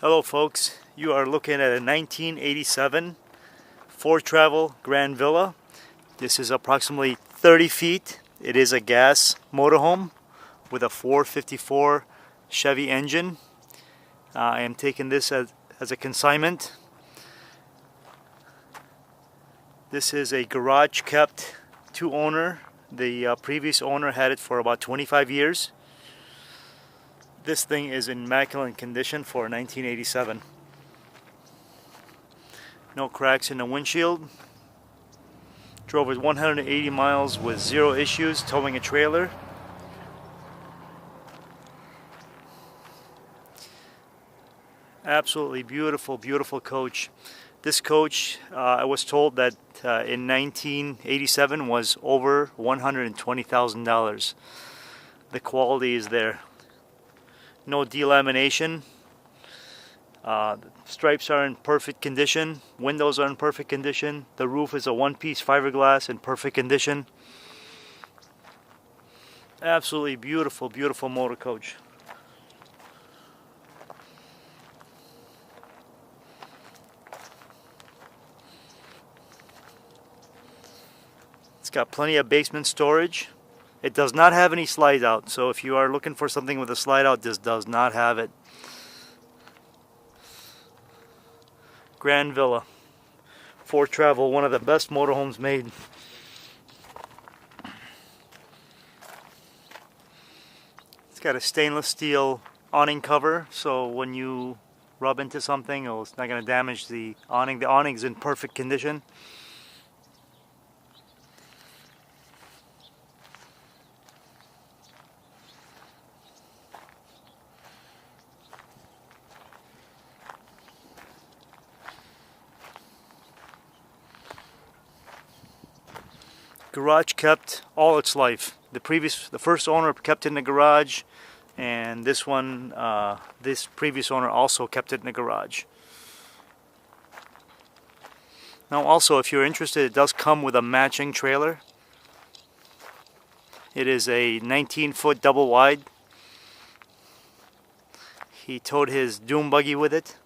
Hello folks, you are looking at a 1987 Foretravel Grand Villa. This is approximately 30 feet. It is a gas motorhome with a 454 Chevy engine. I am taking this as a consignment. This is a garage kept to owner. The previous owner had it for about 25 years. This thing is in immaculate condition for 1987. No cracks in the windshield. Drove it 180 miles with zero issues, towing a trailer. Absolutely beautiful, beautiful coach. This coach, I was told that in 1987 was over $120,000. The quality is there. No delamination. The stripes are in perfect condition. Windows are in perfect condition. The roof is a one-piece fiberglass in perfect condition. Absolutely beautiful, beautiful motor coach. It's got plenty of basement storage. It does not have any slide out, so if you are looking for something with a slide out, this does not have it. Grand Villa, Foretravel, one of the best motorhomes made. It's got a stainless steel awning cover, so when you rub into something, it's not going to damage the awning. The awning is in perfect condition. Garage kept all its life. The first owner kept it in the garage, and this one, this previous owner also kept it in the garage. Now also, if you're interested, it does come with a matching trailer. It is a 19-foot double wide. He towed his dune buggy with it.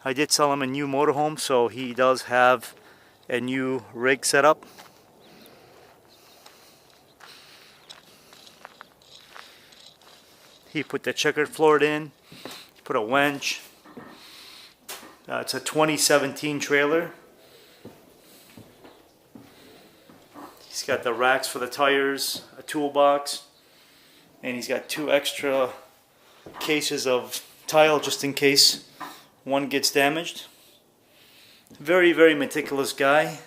I did sell him a new motorhome, so he does have a new rig set up. He put the checkered floor in, he put a winch. It's a 2017 trailer. He's got the racks for the tires, a toolbox, and he's got 2 extra cases of tile just in case one gets damaged. Very, very meticulous guy.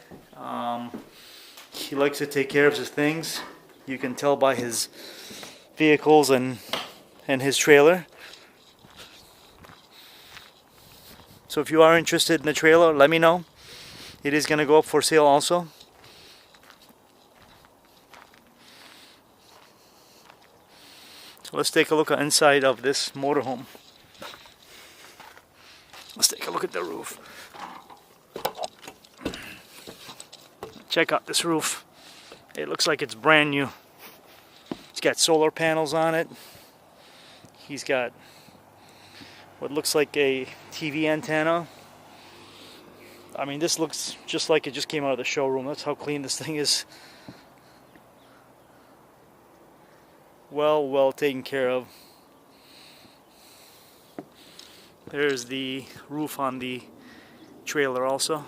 He likes to take care of his things. You can tell by his vehicles and his trailer. So if you are interested in the trailer, let me know. It is going to go up for sale also. So let's take a look inside of this motorhome. Let's take a look at the roof. Check out this roof. It looks like it's brand new. It's got solar panels on it. He's got what looks like a TV antenna. I mean, this looks just like it just came out of the showroom. That's how clean this thing is. Well taken care of. There's the roof on the trailer also.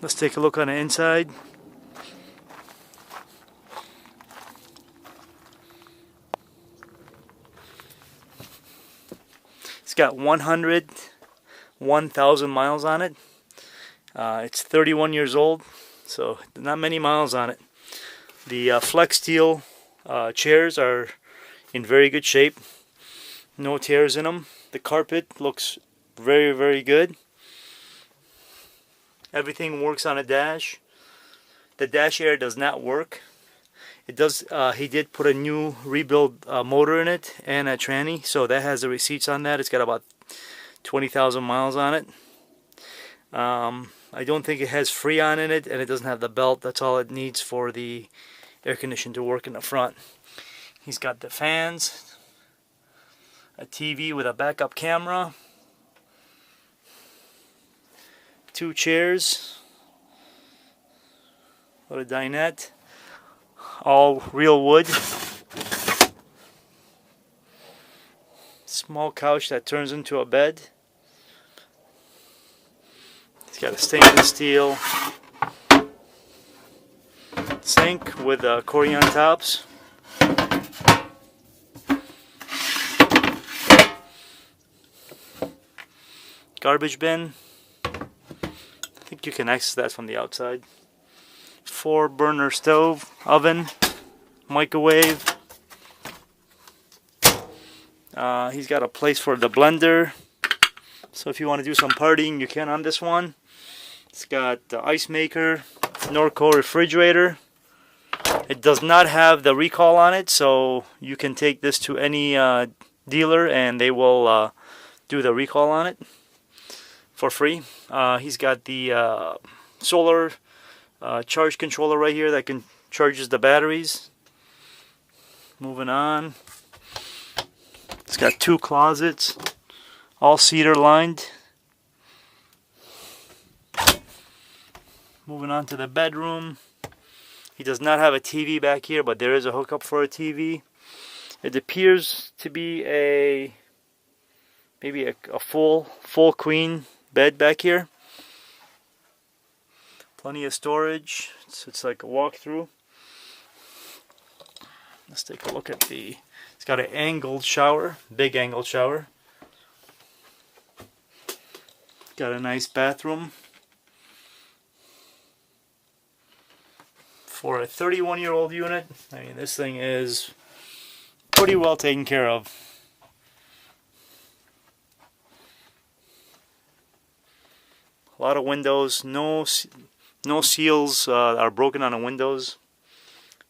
Let's take a look on the inside. It's got 101,000 miles on it. It's 31 years old, so not many miles on it. The flex steel chairs are in very good shape. No tears in them. The carpet looks very, very good. Everything works on a dash. The dash air does not work. It does. He did put a new rebuild motor in it and a tranny, so that has the receipts on that. It's got about 20,000 miles on it. I don't think it has Freon in it, and it doesn't have the belt. That's all it needs for the air conditioning to work in the front. He's got the fans, a TV with a backup camera, 2 chairs, what a dinette, all real wood. Small couch that turns into a bed. It's got a stainless steel sink with accordion tops. Garbage bin. I think you can access that from the outside. 4-burner stove, oven, microwave. He's got a place for the blender, so if you want to do some partying, you can on this one. It's got the ice maker, Norco refrigerator. It does not have the recall on it, so you can take this to any dealer and they will do the recall on it for free. He's got the solar charge controller right here that charges the batteries. Moving on. It's got 2 closets, all cedar lined. Moving on to the bedroom. He does not have a TV back here, but there is a hookup for a TV. It appears to be maybe a full queen bed back here. Plenty of storage. It's like a walkthrough. Let's take a look at it's got an angled shower, big angled shower. Got a nice bathroom. For a 31-year-old unit, I mean, this thing is pretty well taken care of. A lot of windows, no seals are broken on the windows.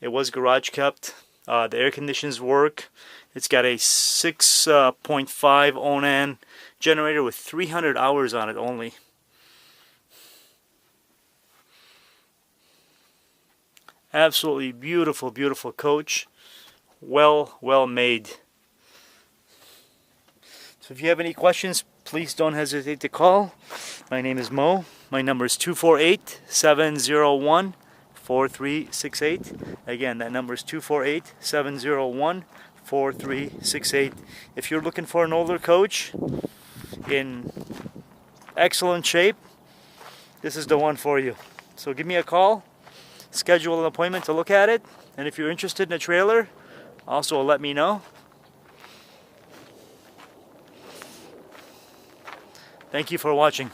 It was garage kept. The air conditions work. It's got a 6.5 onan generator with 300 hours on it only. Absolutely beautiful, beautiful coach. Well made. So if you have any questions, please don't hesitate to call. My name is Mo. My number is 248-701-4368. Again, that number is 248-701-4368. If you're looking for an older coach in excellent shape, this is the one for you. So give me a call, schedule an appointment to look at it, and if you're interested in a trailer, also let me know. Thank you for watching.